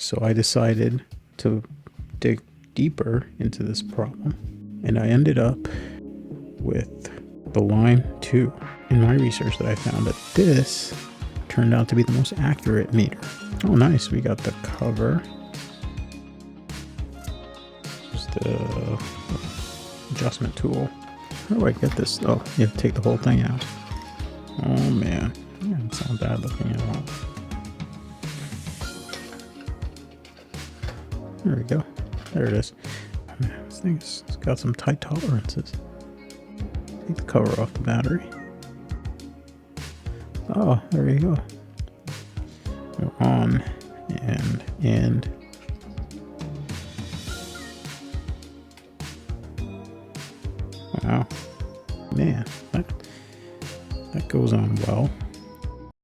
So I decided to dig deeper into this problem, and I ended up with the line 2. In my research that I found that this turned out to be the most accurate meter. Oh nice, we got the cover. There's the adjustment tool. How do I get this? Oh, you have to take the whole thing out. Oh man, yeah, it's not bad looking at all. There we go. There it is. Oh, man, this thing's got some tight tolerances. Take the cover off the battery. Oh, there you go. Go on and wow, man, that goes on well.